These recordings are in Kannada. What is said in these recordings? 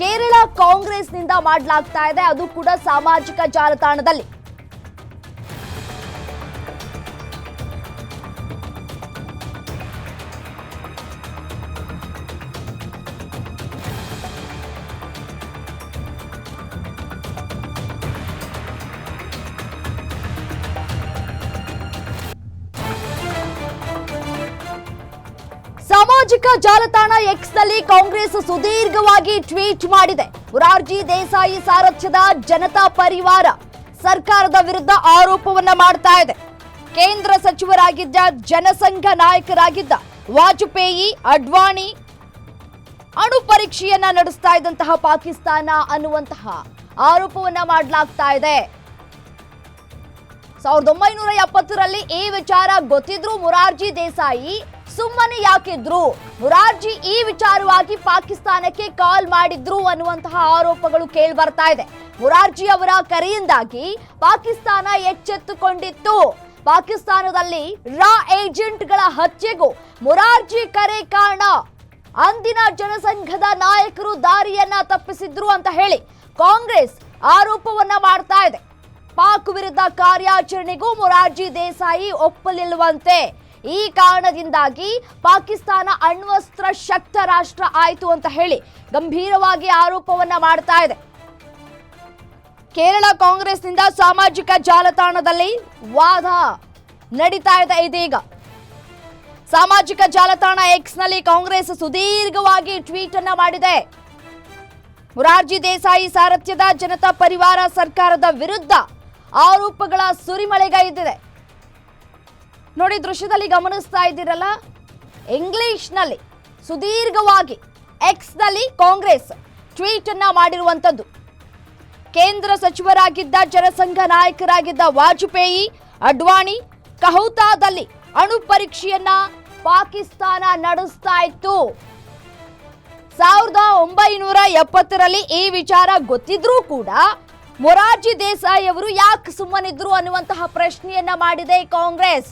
ಕೇರಳ ಕಾಂಗ್ರೆಸ್ನಿಂದ ಮಾಡಲಾಗ್ತಾ ಇದೆ, ಅದು ಕೂಡ ಸಾಮಾಜಿಕ ಜಾಲತಾಣದಲ್ಲಿ. ಸಾಮಾಜಿಕ ಜಾಲತಾಣ ಎಕ್ಸ್ ನಲ್ಲಿ ಕಾಂಗ್ರೆಸ್ ಸುದೀರ್ಘವಾಗಿ ಟ್ವೀಟ್ ಮಾಡಿದೆ. ಮೊರಾರ್ಜಿ ದೇಸಾಯಿ ಸಾರಥ್ಯದ ಜನತಾ ಪರಿವಾರ ಸರ್ಕಾರದ ವಿರುದ್ಧ ಆರೋಪವನ್ನ ಮಾಡ್ತಾ ಇದೆ. ಕೇಂದ್ರ ಸಚಿವರಾಗಿದ್ದ ಜನಸಂಘ ನಾಯಕರಾಗಿದ್ದ ವಾಜಪೇಯಿ, ಅಡ್ವಾಣಿ ಅಣು ಪರೀಕ್ಷೆಯನ್ನ ನಡೆಸ್ತಾ ಇದ್ದಂತಹ ಪಾಕಿಸ್ತಾನ ಅನ್ನುವಂತಹ ಆರೋಪವನ್ನ ಮಾಡಲಾಗ್ತಾ ಇದೆ. 1970ರಲ್ಲಿ ಈ ವಿಚಾರ ಗೊತ್ತಿದ್ರು ಮೊರಾರ್ಜಿ ದೇಸಾಯಿ ಸುಮ್ಮನೆ ಯಾಕಿದ್ರು, ಮೊರಾರ್ಜಿ ಈ ವಿಚಾರವಾಗಿ ಪಾಕಿಸ್ತಾನಕ್ಕೆ ಕಾಲ್ ಮಾಡಿದ್ರು ಅನ್ನುವಂತಹ ಆರೋಪಗಳು ಕೇಳಿ ಬರ್ತಾ ಇದೆ. ಮೊರಾರ್ಜಿ ಅವರ ಕರೆಯಿಂದಾಗಿ ಪಾಕಿಸ್ತಾನ ಎಚ್ಚೆತ್ತುಕೊಂಡಿತ್ತು. ಪಾಕಿಸ್ತಾನದಲ್ಲಿ ರಾ ಏಜೆಂಟ್ಗಳ ಹತ್ಯೆಗೂ ಮೊರಾರ್ಜಿ ಕರೆ ಕಾರಣ. ಅಂದಿನ ಜನಸಂಘದ ನಾಯಕರು ದಾರಿಯನ್ನ ತಪ್ಪಿಸಿದ್ರು ಅಂತ ಹೇಳಿ ಕಾಂಗ್ರೆಸ್ ಆರೋಪವನ್ನ ಮಾಡ್ತಾ ಇದೆ. ಪಾಕ್ ವಿರುದ್ಧ ಕಾರ್ಯಾಚರಣೆಗೂ ಮೊರಾರ್ಜಿ ದೇಸಾಯಿ ಒಪ್ಪಲಿಲ್ವಂತೆ. ಈ ಕಾರಣದಿಂದಾಗಿ ಪಾಕಿಸ್ತಾನ ಅಣ್ವಸ್ತ್ರ ಶಕ್ತ ರಾಷ್ಟ್ರ ಆಯಿತು ಅಂತ ಹೇಳಿ ಗಂಭೀರವಾಗಿ ಆರೋಪವನ್ನ ಮಾಡ್ತಾ ಇದೆ. ಕೇರಳ ಕಾಂಗ್ರೆಸ್ನಿಂದ ಸಾಮಾಜಿಕ ಜಾಲತಾಣದಲ್ಲಿ ವಾದ ನಡೀತಾ ಇದೆ. ಇದೀಗ ಸಾಮಾಜಿಕ ಜಾಲತಾಣ ಎಕ್ಸ್ ನಲ್ಲಿ ಕಾಂಗ್ರೆಸ್ ಸುದೀರ್ಘವಾಗಿ ಟ್ವೀಟ್ ಅನ್ನ ಮಾಡಿದೆ. ಮೊರಾರ್ಜಿ ದೇಸಾಯಿ ಸಾರಥ್ಯದ ಜನತಾ ಪರಿವಾರ ಸರ್ಕಾರದ ವಿರುದ್ಧ ಆರೋಪಗಳ ಸುರಿಮಳೆಗೈದಿದೆ. ನೋಡಿ, ದೃಶ್ಯದಲ್ಲಿ ಗಮನಿಸ್ತಾ ಇದ್ದೀರಲ್ಲ, ಇಂಗ್ಲಿಷ್ ನಲ್ಲಿ ಸುದೀರ್ಘವಾಗಿ ಎಕ್ಸ್ ನಲ್ಲಿ ಕಾಂಗ್ರೆಸ್ ಟ್ವೀಟ್ ಅನ್ನ ಮಾಡಿರುವಂತದ್ದು. ಕೇಂದ್ರ ಸಚಿವರಾಗಿದ್ದ ಜನಸಂಘ ನಾಯಕರಾಗಿದ್ದ ವಾಜಪೇಯಿ, ಅಡ್ವಾಣಿ, ಕಹೌತಾದಲ್ಲಿ ಅಣು ಪರೀಕ್ಷೆಯನ್ನ ಪಾಕಿಸ್ತಾನ ನಡೆಸ್ತಾ ಇತ್ತು. 1970ರಲ್ಲಿ ಈ ವಿಚಾರ ಗೊತ್ತಿದ್ರೂ ಕೂಡ ಮೊರಾರ್ಜಿ ದೇಸಾಯಿ ಅವರು ಯಾಕೆ ಸುಮ್ಮನಿದ್ರು ಅನ್ನುವಂತಹ ಪ್ರಶ್ನೆಯನ್ನ ಮಾಡಿದೆ ಕಾಂಗ್ರೆಸ್.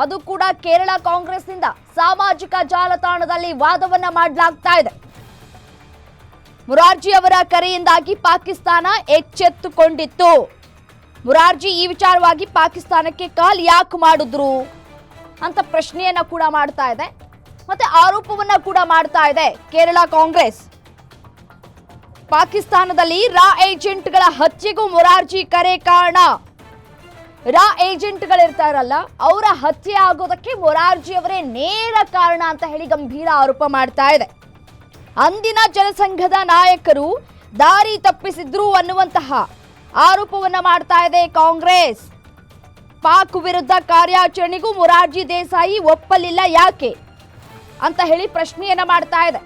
ಅದು ಕೂಡ ಕೇರಳ ಕಾಂಗ್ರೆಸ್ನಿಂದ ಸಾಮಾಜಿಕ ಜಾಲತಾಣದಲ್ಲಿ ವಾದವನ್ನ ಮಾಡಲಾಗ್ತಾ ಇದೆ. ಮೊರಾರ್ಜಿ ಅವರ ಕರೆಯಿಂದಾಗಿ ಪಾಕಿಸ್ತಾನ ಎಚ್ಚೆತ್ತುಕೊಂಡಿತ್ತು. ಮೊರಾರ್ಜಿ ಈ ವಿಚಾರವಾಗಿ ಪಾಕಿಸ್ತಾನಕ್ಕೆ ಕಾಲ್ ಯಾಕೆ ಮಾಡಿದ್ರು ಅಂತ ಪ್ರಶ್ನೆಯನ್ನ ಕೂಡ ಮಾಡ್ತಾ ಇದೆ, ಮತ್ತೆ ಆರೋಪವನ್ನ ಕೂಡ ಮಾಡ್ತಾ ಇದೆ ಕೇರಳ ಕಾಂಗ್ರೆಸ್. ಪಾಕಿಸ್ತಾನದಲ್ಲಿ ರಾ ಏಜೆಂಟ್ಗಳ ಹತ್ಯೆಗೂ ಮೊರಾರ್ಜಿ ಕರೆ ಕಾರಣ. ರಾ ಏಜೆಂಟ್ಗಳಿರ್ತಾರಲ್ಲ, ಅವರ ಹತ್ಯೆ ಆಗೋದಕ್ಕೆ ಮೊರಾರ್ಜಿ ಅವರೇ ನೇರ ಕಾರಣ ಅಂತ ಹೇಳಿ ಗಂಭೀರ ಆರೋಪ ಮಾಡ್ತಾ ಇದೆ. ಅಂದಿನ ಜನಸಂಘದ ನಾಯಕರು ದಾರಿ ತಪ್ಪಿಸಿದ್ರು ಅನ್ನುವಂತಹ ಆರೋಪವನ್ನ ಮಾಡ್ತಾ ಇದೆ ಕಾಂಗ್ರೆಸ್. ಪಾಕ್ ವಿರುದ್ಧ ಕಾರ್ಯಾಚರಣೆಗೂ ಮೊರಾರ್ಜಿ ದೇಸಾಯಿ ಒಪ್ಪಲಿಲ್ಲ ಯಾಕೆ ಅಂತ ಹೇಳಿ ಪ್ರಶ್ನೆಯನ್ನ ಮಾಡ್ತಾ ಇದೆ.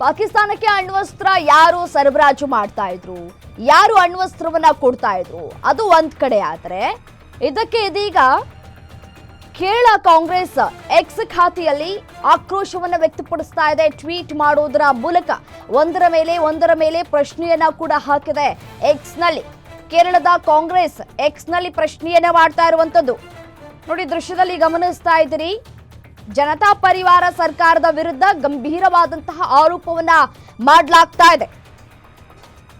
ಪಾಕಿಸ್ತಾನಕ್ಕೆ ಅಣ್ವಸ್ತ್ರ ಯಾರು ಸರಬರಾಜು ಮಾಡ್ತಾ ಇದ್ರು, ಯಾರು ಅಣ್ವಸ್ತ್ರವನ್ನ ಕೊಡ್ತಾ ಇದ್ರು, ಅದು ಒಂದ್ ಕಡೆ ಆದ್ರೆ ಇದಕ್ಕೆ ಇದೀಗ ಕೇರಳ ಕಾಂಗ್ರೆಸ್ ಎಕ್ಸ್ ಖಾತೆಯಲ್ಲಿ ಆಕ್ರೋಶವನ್ನ ವ್ಯಕ್ತಪಡಿಸ್ತಾ ಇದೆ. ಟ್ವೀಟ್ ಮಾಡೋದರ ಮೂಲಕ ಒಂದರ ಮೇಲೆ ಪ್ರಶ್ನೆಯನ್ನ ಕೂಡ ಹಾಕಿದೆ. ಎಕ್ಸ್ ನಲ್ಲಿ ಕೇರಳದ ಕಾಂಗ್ರೆಸ್ ಎಕ್ಸ್ ನಲ್ಲಿ ಪ್ರಶ್ನೆಯನ್ನ ಮಾಡ್ತಾ ಇರುವಂತದ್ದು ನೋಡಿ, ದೃಶ್ಯದಲ್ಲಿ ಗಮನಿಸ್ತಾ ಇದ್ದೀರಿ. ಜನತಾ ಪರಿವಾರ ಸರ್ಕಾರದ ವಿರುದ್ಧ ಗಂಭೀರವಾದಂತಹ ಆರೋಪವನ್ನ ಮಾಡಲಾಗ್ತಾ ಇದೆ.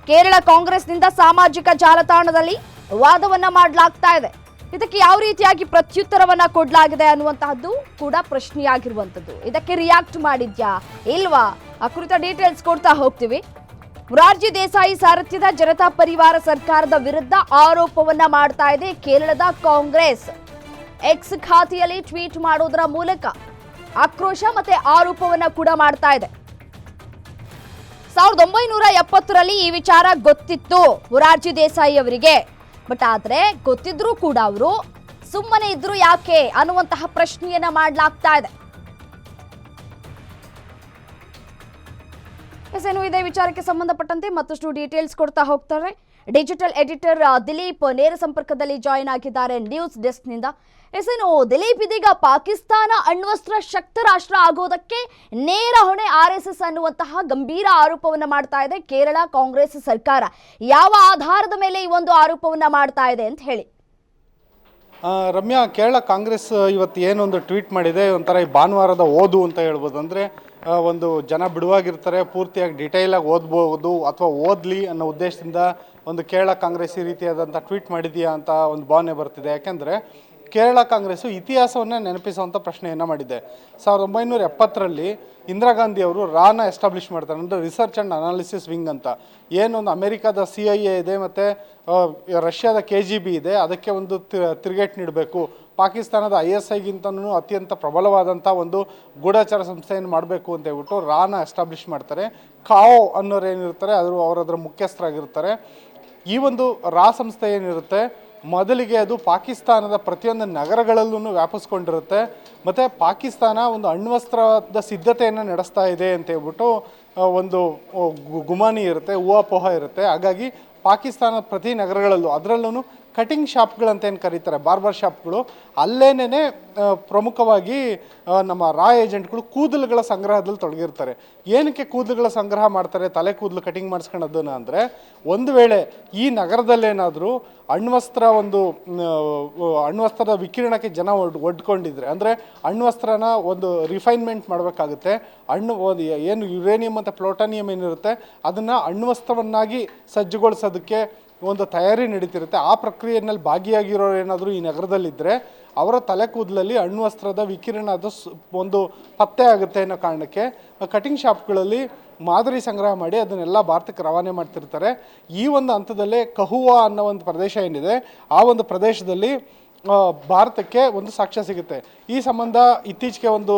ಕೇರಳ ಕಾಂಗ್ರೆಸ್ನಿಂದ ಸಾಮಾಜಿಕ ಜಾಲತಾಣದಲ್ಲಿ ವಾದವನ್ನ ಮಾಡಲಾಗ್ತಾ ಇದೆ. ಇದಕ್ಕೆ ಯಾವ ರೀತಿಯಾಗಿ ಪ್ರತ್ಯುತ್ತರವನ್ನ ಕೊಡಲಾಗಿದೆ ಅನ್ನುವಂತಹದ್ದು ಕೂಡ ಪ್ರಶ್ನೆಯಾಗಿರುವಂತದ್ದು. ಇದಕ್ಕೆ ರಿಯಾಕ್ಟ್ ಮಾಡಿದ್ಯಾ ಇಲ್ವಾ ಆ ಕುರಿತ ಡೀಟೇಲ್ಸ್ ಕೊಡ್ತಾ ಹೋಗ್ತೀವಿ. ಮೊರಾರ್ಜಿ ದೇಸಾಯಿ ಸಾರಥ್ಯದ ಜನತಾ ಪರಿವಾರ ಸರ್ಕಾರದ ವಿರುದ್ಧ ಆರೋಪವನ್ನ ಮಾಡ್ತಾ ಇದೆ ಕೇರಳದ ಕಾಂಗ್ರೆಸ್. ಎಕ್ಸ್ ಖಾತೆಯಲ್ಲಿ ಟ್ವೀಟ್ ಮಾಡೋದರ ಮೂಲಕ ಆಕ್ರೋಶ ಮತ್ತೆ ಆರೋಪವನ್ನ ಕೂಡ ಮಾಡ್ತಾ ಇದೆ. 1970ರಲ್ಲಿ ಈ ವಿಚಾರ ಗೊತ್ತಿತ್ತು ಮೊರಾರ್ಜಿ ದೇಸಾಯಿ ಅವರಿಗೆ. ಬಟ್ ಆದ್ರೆ ಗೊತ್ತಿದ್ರೂ ಕೂಡ ಅವರು ಸುಮ್ಮನೆ ಇದ್ರು ಯಾಕೆ ಅನ್ನುವಂತಹ ಪ್ರಶ್ನೆಯನ್ನ ಮಾಡಲಾಗ್ತಾ ಇದೆ. ಇದೇ ವಿಚಾರಕ್ಕೆ ಸಂಬಂಧಪಟ್ಟಂತೆ ಮತ್ತಷ್ಟು ಡೀಟೇಲ್ಸ್ ಕೊಡ್ತಾ ಹೋಗ್ತಾರೆ ಡಿಜಿಟಲ್ ಎಡಿಟರ್ ದಿಲೀಪ್ ನೇರ ಸಂಪರ್ಕದಲ್ಲಿ ಜಾಯಿನ್ ಆಗಿದ್ದಾರೆ ನ್ಯೂಸ್ ಡೆಸ್ಕ್ ನಿಂದ. ಎಸೇನು ದಿಲೀಪ್ ಇದೀಗ ಪಾಕಿಸ್ತಾನ ಅಣ್ವಸ್ತ್ರ ಶಕ್ತ ರಾಷ್ಟ್ರ ಆಗೋದಕ್ಕೆ ನೇರ ಹೊಣೆ RSS ಅನ್ನುವಂತಹ ಗಂಭೀರ ಆರೋಪವನ್ನ ಮಾಡ್ತಾ ಇದೆ ಕೇರಳ ಕಾಂಗ್ರೆಸ್ ಸರ್ಕಾರ. ಯಾವ ಆಧಾರದ ಮೇಲೆ ಈ ಒಂದು ಆರೋಪವನ್ನ ಮಾಡ್ತಾ ಇದೆ ಅಂತ ಹೇಳಿ? ರಮ್ಯಾ, ಕೇರಳ ಕಾಂಗ್ರೆಸ್ ಇವತ್ತು ಏನೊಂದು ಟ್ವೀಟ್ ಮಾಡಿದೆ, ಒಂಥರ ಈ ಭಾನುವಾರದ ಓದು ಅಂತ ಹೇಳ್ಬೋದು. ಅಂದರೆ ಒಂದು ಜನ ಬಿಡುವಾಗಿರ್ತಾರೆ, ಪೂರ್ತಿಯಾಗಿ ಡಿಟೈಲಾಗಿ ಓದ್ಬೋದು ಅಥವಾ ಓದಲಿ ಅನ್ನೋ ಉದ್ದೇಶದಿಂದ ಒಂದು ಕೇರಳ ಕಾಂಗ್ರೆಸ್ ಈ ರೀತಿಯಾದಂಥ ಟ್ವೀಟ್ ಮಾಡಿದೆಯಾ ಅಂತ ಒಂದು ಭಾವನೆ ಬರ್ತಿದೆ. ಯಾಕೆಂದರೆ ಕೇರಳ ಕಾಂಗ್ರೆಸ್ಸು ಇತಿಹಾಸವನ್ನು ನೆನಪಿಸುವಂಥ ಪ್ರಶ್ನೆಯನ್ನು ಮಾಡಿದೆ. 1970ರಲ್ಲಿ ಇಂದಿರಾ ಗಾಂಧಿ ಅವರು ರಾನ ಎಸ್ಟಾಬ್ಲಿಷ್ ಮಾಡ್ತಾರೆ, ಅಂದರೆ ರಿಸರ್ಚ್ ಆ್ಯಂಡ್ ಅನಾಲಿಸಿಸ್ ವಿಂಗ್ ಅಂತ. ಏನೊಂದು ಅಮೆರಿಕಾದ CIA ಇದೆ ಮತ್ತು ರಷ್ಯಾದ KGB ಇದೆ, ಅದಕ್ಕೆ ಒಂದು ತಿರುಗೇಟು ನೀಡಬೇಕು, ಪಾಕಿಸ್ತಾನದ ISIಗಿಂತನೂ ಅತ್ಯಂತ ಪ್ರಬಲವಾದಂಥ ಒಂದು ಗೂಢಚಾರ ಸಂಸ್ಥೆಯನ್ನು ಮಾಡಬೇಕು ಅಂತ ಹೇಳ್ಬಿಟ್ಟು ರಾನ ಎಸ್ಟಾಬ್ಲಿಷ್ ಮಾಡ್ತಾರೆ. ಕಾओ ಅನ್ನೋರು ಏನಿರ್ತಾರೆ ಅವರದ್ರ ಮುಖ್ಯಸ್ಥರಾಗಿರ್ತಾರೆ. ಈ ಒಂದು ರಾ ಸಂಸ್ಥೆ ಏನಿರುತ್ತೆ ಮೊದಲಿಗೆ ಅದು ಪಾಕಿಸ್ತಾನದ ಪ್ರತಿಯೊಂದು ನಗರಗಳಲ್ಲೂ ವ್ಯಾಪಿಸ್ಕೊಂಡಿರುತ್ತೆ. ಮತ್ತು ಪಾಕಿಸ್ತಾನ ಒಂದು ಅಣ್ವಸ್ತ್ರದ ಸಿದ್ಧತೆಯನ್ನು ನಡೆಸ್ತಾ ಇದೆ ಅಂತ ಹೇಳ್ಬಿಟ್ಟು ಒಂದು ಗುಮಾನಿ ಇರುತ್ತೆ, ಊಹಾಪೋಹ ಇರುತ್ತೆ. ಹಾಗಾಗಿ ಪಾಕಿಸ್ತಾನದ ಪ್ರತಿ ನಗರಗಳಲ್ಲೂ, ಅದರಲ್ಲೂ ಕಟಿಂಗ್ ಶಾಪ್ಗಳಂತ ಏನು ಕರೀತಾರೆ, ಬಾರ್ಬರ್ ಶಾಪ್ಗಳು, ಅಲ್ಲೇನೇ ಪ್ರಮುಖವಾಗಿ ನಮ್ಮ ರಾ ಏಜೆಂಟ್ಗಳು ಕೂದಲುಗಳ ಸಂಗ್ರಹದಲ್ಲಿ ತೊಡಗಿರ್ತಾರೆ. ಏನಕ್ಕೆ ಕೂದಲುಗಳ ಸಂಗ್ರಹ ಮಾಡ್ತಾರೆ, ತಲೆ ಕೂದಲು ಕಟಿಂಗ್ ಮಾಡಿಸ್ಕೊಳ್ಳೋದನ್ನು ಅಂದರೆ, ಒಂದು ವೇಳೆ ಈ ನಗರದಲ್ಲೇನಾದರೂ ಅಣ್ವಸ್ತ್ರದ ವಿಕಿರಣಕ್ಕೆ ಜನ ಒಡ್ಕೊಂಡಿದ್ರೆ, ಅಂದರೆ ಅಣ್ವಸ್ತ್ರನ ಒಂದು ರಿಫೈನ್ಮೆಂಟ್ ಮಾಡಬೇಕಾಗುತ್ತೆ. ಏನು ಯುರೇನಿಯಂ ಮತ್ತು ಪ್ಲೂಟೋನಿಯಂ ಏನಿರುತ್ತೆ ಅದನ್ನು ಅಣ್ವಸ್ತ್ರವನ್ನಾಗಿ ಸಜ್ಜುಗೊಳಿಸೋದಕ್ಕೆ ಒಂದು ತಯಾರಿ ನಡೀತಿರುತ್ತೆ. ಆ ಪ್ರಕ್ರಿಯೆಯಲ್ಲಿ ಭಾಗಿಯಾಗಿರೋರು ಏನಾದರೂ ಈ ನಗರದಲ್ಲಿದ್ದರೆ ಅವರ ತಲೆ ಕೂದಲಲ್ಲಿ ಅಣ್ವಸ್ತ್ರದ ವಿಕಿರಣ ಅದು ಒಂದು ಪತ್ತೆ ಆಗುತ್ತೆ ಅನ್ನೋ ಕಾರಣಕ್ಕೆ ಕಟಿಂಗ್ ಶಾಪ್ಗಳಲ್ಲಿ ಮಾದರಿ ಸಂಗ್ರಹ ಮಾಡಿ ಅದನ್ನೆಲ್ಲ ಭಾರತಕ್ಕೆ ರವಾನೆ ಮಾಡ್ತಿರ್ತಾರೆ. ಈ ಒಂದು ಹಂತದಲ್ಲೇ ಕಹುವಾ ಅನ್ನೋ ಒಂದು ಪ್ರದೇಶ ಏನಿದೆ, ಆ ಒಂದು ಪ್ರದೇಶದಲ್ಲಿ ಭಾರತಕ್ಕೆ ಒಂದು ಸಾಕ್ಷ್ಯ ಸಿಗುತ್ತೆ. ಈ ಸಂಬಂಧ ಇತ್ತೀಚೆಗೆ ಒಂದು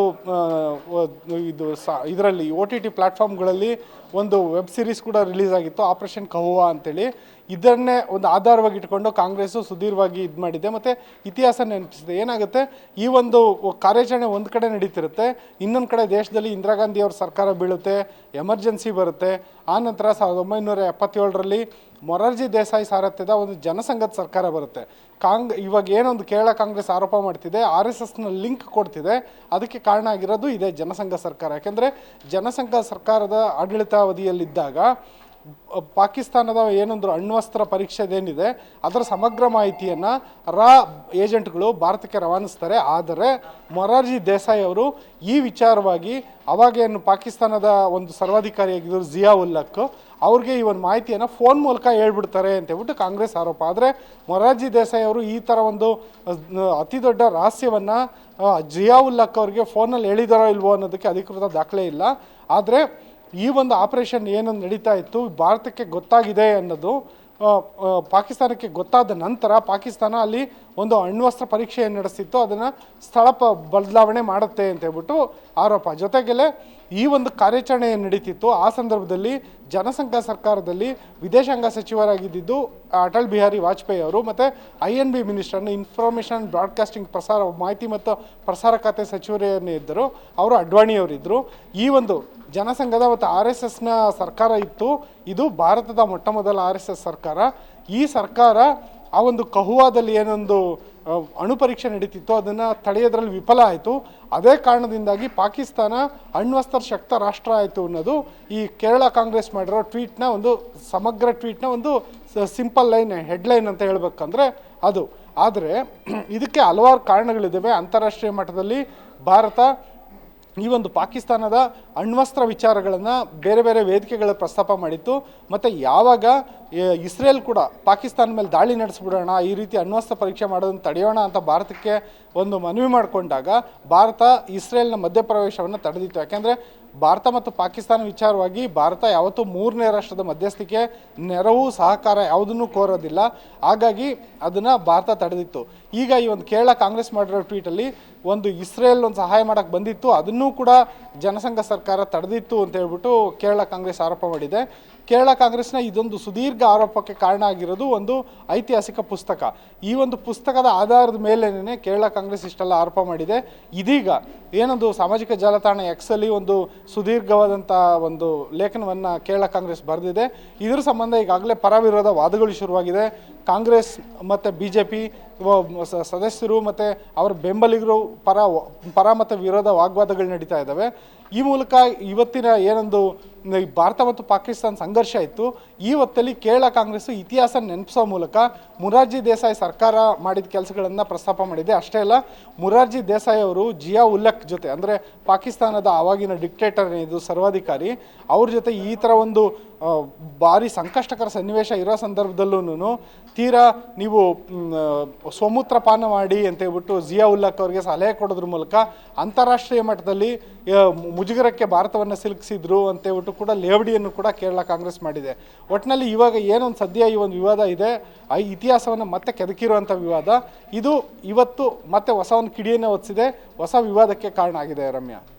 ಇದರಲ್ಲಿ OTT ಪ್ಲ್ಯಾಟ್ಫಾರ್ಮ್ಗಳಲ್ಲಿ ಒಂದು ವೆಬ್ ಸೀರೀಸ್ ಕೂಡ ರಿಲೀಸ್ ಆಗಿತ್ತು, ಆಪರೇಷನ್ ಕಹುವಾ ಅಂತೇಳಿ. ಇದನ್ನೇ ಒಂದು ಆಧಾರವಾಗಿ ಇಟ್ಕೊಂಡು ಕಾಂಗ್ರೆಸ್ಸು ಸುದೀರ್ಘವಾಗಿ ಇದು ಮಾಡಿದೆ ಮತ್ತು ಇತಿಹಾಸ ನೆನಪಿಸಿದೆ. ಏನಾಗುತ್ತೆ, ಈ ಒಂದು ಕಾರ್ಯಾಚರಣೆ ಒಂದು ಕಡೆ ನಡೀತಿರುತ್ತೆ, ಇನ್ನೊಂದು ಕಡೆ ದೇಶದಲ್ಲಿ ಇಂದಿರಾ ಗಾಂಧಿ ಅವ್ರ ಸರ್ಕಾರ ಬೀಳುತ್ತೆ, ಎಮರ್ಜೆನ್ಸಿ ಬರುತ್ತೆ. ಆನಂತರ 1977ರಲ್ಲಿ ಮೊರಾರ್ಜಿ ದೇಸಾಯಿ ಸಾರಥ್ಯದ ಒಂದು ಜನಸಂಘದ ಸರ್ಕಾರ ಬರುತ್ತೆ. ಇವಾಗ ಏನೊಂದು ಕೇರಳ ಕಾಂಗ್ರೆಸ್ ಆರೋಪ ಮಾಡ್ತಿದೆ, RSSನ ಲಿಂಕ್ ಕೊಡ್ತಿದೆ, ಅದಕ್ಕೆ ಕಾರಣ ಆಗಿರೋದು ಇದೇ ಜನಸಂಘ ಸರ್ಕಾರ. ಯಾಕೆಂದರೆ ಜನಸಂಘ ಸರ್ಕಾರದ ಆಡಳಿತಾವಧಿಯಲ್ಲಿದ್ದಾಗ ಪಾಕಿಸ್ತಾನದ ಏನೊಂದು ಅಣ್ವಸ್ತ್ರ ಪರೀಕ್ಷೆದೇನಿದೆ ಅದರ ಸಮಗ್ರ ಮಾಹಿತಿಯನ್ನು ರಾ ಏಜೆಂಟ್ಗಳು ಭಾರತಕ್ಕೆ ರವಾನಿಸ್ತಾರೆ. ಆದರೆ ಮೊರಾರ್ಜಿ ದೇಸಾಯಿ ಅವರು ಈ ವಿಚಾರವಾಗಿ ಅವಾಗೇನು ಪಾಕಿಸ್ತಾನದ ಒಂದು ಸರ್ವಾಧಿಕಾರಿಯಾಗಿದ್ದರು ಜಿಯಾ-ಉಲ್ ಹಕ್, ಅವ್ರಿಗೆ ಈ ಒಂದು ಮಾಹಿತಿಯನ್ನು ಫೋನ್ ಮೂಲಕ ಹೇಳ್ಬಿಡ್ತಾರೆ ಅಂತ ಹೇಳ್ಬಿಟ್ಟು ಕಾಂಗ್ರೆಸ್ ಆರೋಪ. ಆದರೆ ಮೊರಾರ್ಜಿ ದೇಸಾಯಿ ಅವರು ಈ ಥರ ಒಂದು ಅತಿ ದೊಡ್ಡ ರಹಸ್ಯವನ್ನು ಜಿಯಾ-ಉಲ್ ಹಕ್ ಅವರಿಗೆ ಫೋನಲ್ಲಿ ಹೇಳಿದಾರೋ ಇಲ್ವೋ ಅನ್ನೋದಕ್ಕೆ ಅಧಿಕೃತ ದಾಖಲೆ ಇಲ್ಲ. ಆದರೆ ಈ ಒಂದು ಆಪರೇಷನ್ ಏನೊಂದು ನಡೀತಾ ಇತ್ತು ಭಾರತಕ್ಕೆ ಗೊತ್ತಾಗಿದೆ ಅನ್ನೋದು ಪಾಕಿಸ್ತಾನಕ್ಕೆ ಗೊತ್ತಾದ ನಂತರ ಪಾಕಿಸ್ತಾನ ಅಲ್ಲಿ ಒಂದು ಅಣ್ವಸ್ತ್ರ ಪರೀಕ್ಷೆಯನ್ನು ನಡೆಸ್ತಿತ್ತು, ಅದನ್ನು ಸ್ಥಳ ಬದಲಾವಣೆ ಮಾಡುತ್ತೆ ಅಂತ ಹೇಳ್ಬಿಟ್ಟು ಆರೋಪ. ಜೊತೆಗೆಲೆ ಈ ಒಂದು ಕಾರ್ಯಾಚರಣೆ ನಡೀತಿತ್ತು, ಆ ಸಂದರ್ಭದಲ್ಲಿ ಜನಸಂಘ ಸರ್ಕಾರದಲ್ಲಿ ವಿದೇಶಾಂಗ ಸಚಿವರಾಗಿದ್ದು ಅಟಲ್ ಬಿಹಾರಿ ವಾಜಪೇಯಿ ಅವರು ಮತ್ತು INB ಮಿನಿಸ್ಟರ್ನ ಇನ್ಫಾರ್ಮೇಷನ್ ಬ್ರಾಡ್ಕಾಸ್ಟಿಂಗ್ ಮಾಹಿತಿ ಮತ್ತು ಪ್ರಸಾರ ಖಾತೆ ಸಚಿವರೇನೇ ಇದ್ದರು, ಅವರು ಅಡ್ವಾಣಿಯವರಿದ್ದರು. ಈ ಒಂದು ಜನಸಂಘದ ಮತ್ತು RSSನ ಸರ್ಕಾರ ಇತ್ತು. ಇದು ಭಾರತದ ಮೊಟ್ಟ ಮೊದಲ RSS ಸರ್ಕಾರ. ಈ ಸರ್ಕಾರ ಆ ಒಂದು ಕಹುವಾದಲ್ಲಿ ಏನೊಂದು ಅಣುಪರೀಕ್ಷೆ ನಡೀತಿತ್ತು ಅದನ್ನು ತಡೆಯೋದ್ರಲ್ಲಿ ವಿಫಲ ಆಯಿತು. ಅದೇ ಕಾರಣದಿಂದಾಗಿ ಪಾಕಿಸ್ತಾನ ಅಣ್ವಸ್ತ್ರ ಶಕ್ತ ರಾಷ್ಟ್ರ ಆಯಿತು ಅನ್ನೋದು ಈ ಕೇರಳ ಕಾಂಗ್ರೆಸ್ ಮಾಡಿರೋ ಟ್ವೀಟ್ನ ಒಂದು ಸಮಗ್ರ ಟ್ವೀಟ್ನ ಒಂದು ಸಿಂಪಲ್ ಲೈನ್, ಹೆಡ್ಲೈನ್ ಅಂತ ಹೇಳ್ಬೇಕಂದ್ರೆ ಅದು. ಆದರೆ ಇದಕ್ಕೆ ಹಲವಾರು ಕಾರಣಗಳಿದ್ದಾವೆ. ಅಂತಾರಾಷ್ಟ್ರೀಯ ಮಟ್ಟದಲ್ಲಿ ಭಾರತ ಈ ಒಂದು ಪಾಕಿಸ್ತಾನದ ಅಣ್ವಸ್ತ್ರ ವಿಚಾರಗಳನ್ನು ಬೇರೆ ಬೇರೆ ವೇದಿಕೆಗಳ ಪ್ರಸ್ತಾಪ ಮಾಡಿತ್ತು. ಮತ್ತು ಯಾವಾಗ ಇಸ್ರೇಲ್ ಕೂಡ ಪಾಕಿಸ್ತಾನ ಮೇಲೆ ದಾಳಿ ನಡೆಸ್ಬಿಡೋಣ, ಈ ರೀತಿ ಅಣ್ವಸ್ತ್ರ ಪರೀಕ್ಷೆ ಮಾಡೋದನ್ನು ತಡೆಯೋಣ ಅಂತ ಭಾರತಕ್ಕೆ ಒಂದು ಮನವಿ ಮಾಡಿಕೊಂಡಾಗ ಭಾರತ ಇಸ್ರೇಲ್ನ ಮಧ್ಯಪ್ರವೇಶವನ್ನು ತಡೆದಿತ್ತು. ಯಾಕೆಂದರೆ ಭಾರತ ಮತ್ತು ಪಾಕಿಸ್ತಾನ ವಿಚಾರವಾಗಿ ಭಾರತ ಯಾವತ್ತೂ ಮೂರನೇ ರಾಷ್ಟ್ರದ ಮಧ್ಯಸ್ಥಿಕೆ, ನೆರವು, ಸಹಕಾರ ಯಾವುದನ್ನು ಕೋರೋದಿಲ್ಲ. ಹಾಗಾಗಿ ಅದನ್ನು ಭಾರತ ತಡೆದಿತ್ತು. ಈಗ ಈ ಒಂದು ಕೇರಳ ಕಾಂಗ್ರೆಸ್ ಮಾಡಿರೋ ಟ್ವೀಟಲ್ಲಿ ಒಂದು ಇಸ್ರೇಲ್ ಒಂದು ಸಹಾಯ ಮಾಡೋಕ್ಕೆ ಬಂದಿತ್ತು, ಅದನ್ನೂ ಕೂಡ ಜನಸಂಘ ಸರ್ಕಾರ ತಡೆದಿತ್ತು ಅಂತ ಹೇಳ್ಬಿಟ್ಟು ಕೇರಳ ಕಾಂಗ್ರೆಸ್ ಆರೋಪ ಮಾಡಿದೆ. ಕೇರಳ ಕಾಂಗ್ರೆಸ್ನ ಇದೊಂದು ಸುದೀರ್ಘ ಆರೋಪಕ್ಕೆ ಕಾರಣ ಆಗಿರೋದು ಒಂದು ಐತಿಹಾಸಿಕ ಪುಸ್ತಕ. ಈ ಒಂದು ಪುಸ್ತಕದ ಆಧಾರದ ಮೇಲೇನೆ ಕೇರಳ ಕಾಂಗ್ರೆಸ್ ಇಷ್ಟೆಲ್ಲ ಆರೋಪ ಮಾಡಿದೆ. ಇದೀಗ ಏನೊಂದು ಸಾಮಾಜಿಕ ಜಾಲತಾಣ Xಲ್ಲಿ ಒಂದು ಸುದೀರ್ಘವಾದಂಥ ಒಂದು ಲೇಖನವನ್ನು ಕೇರಳ ಕಾಂಗ್ರೆಸ್ ಬರೆದಿದೆ. ಇದರ ಸಂಬಂಧ ಈಗಾಗಲೇ ಪರ ವಿರೋಧ ವಾದಗಳು ಶುರುವಾಗಿದೆ. ಕಾಂಗ್ರೆಸ್ ಮತ್ತು BJP ಸದಸ್ಯರು ಮತ್ತು ಅವರ ಬೆಂಬಲಿಗರು ಪರ ಮತ್ತು ವಿರೋಧ ವಾಗ್ವಾದಗಳು ನಡೀತಾ ಇದ್ದಾವೆ. ಈ ಮೂಲಕ ಇವತ್ತಿನ ಏನೊಂದು ಭಾರತ ಮತ್ತು ಪಾಕಿಸ್ತಾನ ಸಂಘರ್ಷ ಇತ್ತು, ಈ ಹೊತ್ತಲ್ಲಿ ಕೇರಳ ಕಾಂಗ್ರೆಸ್ಸು ಇತಿಹಾಸ ನೆನಪಿಸೋ ಮೂಲಕ ಮೊರಾರ್ಜಿ ದೇಸಾಯಿ ಸರ್ಕಾರ ಮಾಡಿದ ಕೆಲಸಗಳನ್ನು ಪ್ರಸ್ತಾಪ ಮಾಡಿದೆ. ಅಷ್ಟೇ ಅಲ್ಲ, ಮೊರಾರ್ಜಿ ದೇಸಾಯಿ ಅವರು ಜಿಯಾ ಉಲ್ ಹಕ್ ಜೊತೆ, ಅಂದರೆ ಪಾಕಿಸ್ತಾನದ ಆವಾಗಿನ ಡಿಕ್ಟೇಟರ್ ಇದು ಸರ್ವಾಧಿಕಾರಿ, ಅವ್ರ ಜೊತೆ ಈ ಥರ ಒಂದು ಭಾರಿ ಸಂಕಷ್ಟಕರ ಸನ್ನಿವೇಶ ಇರೋ ಸಂದರ್ಭದಲ್ಲೂ ತೀರಾ ನೀವು ಸ್ವಮೂತ್ರಪಾನ ಮಾಡಿ ಅಂತ ಹೇಳ್ಬಿಟ್ಟು ಜಿಯಾ ಉಲ್ ಹಕ್ ಅವರಿಗೆ ಸಲಹೆ ಕೊಡೋದ್ರ ಮೂಲಕ ಅಂತಾರಾಷ್ಟ್ರೀಯ ಮಟ್ಟದಲ್ಲಿ ಮುಜುಗರಕ್ಕೆ ಭಾರತವನ್ನು ಸಿಲುಕಿಸಿದ್ರು ಅಂತೇಳ್ಬಿಟ್ಟು ಕೂಡ ಲೇವಡಿಯನ್ನು ಕೂಡ ಕೇರಳ ಕಾಂಗ್ರೆಸ್ ಮಾಡಿದೆ. ಒಟ್ಟಿನಲ್ಲಿ ಇವಾಗ ಏನೊಂದು ಸದ್ಯ ಈ ಒಂದು ವಿವಾದ ಇದೆ, ಆ ಇತಿಹಾಸವನ್ನು ಮತ್ತೆ ಕೆದಕಿರುವಂಥ ವಿವಾದ ಇದು ಇವತ್ತು ಮತ್ತೆ ಹೊಸ ಒಂದು ಕಿಡಿಯನ್ನು ಹೊತ್ತಿಸಿದೆ, ಹೊಸ ವಿವಾದಕ್ಕೆ ಕಾರಣ ಆಗಿದೆ. ರಮ್ಯಾ.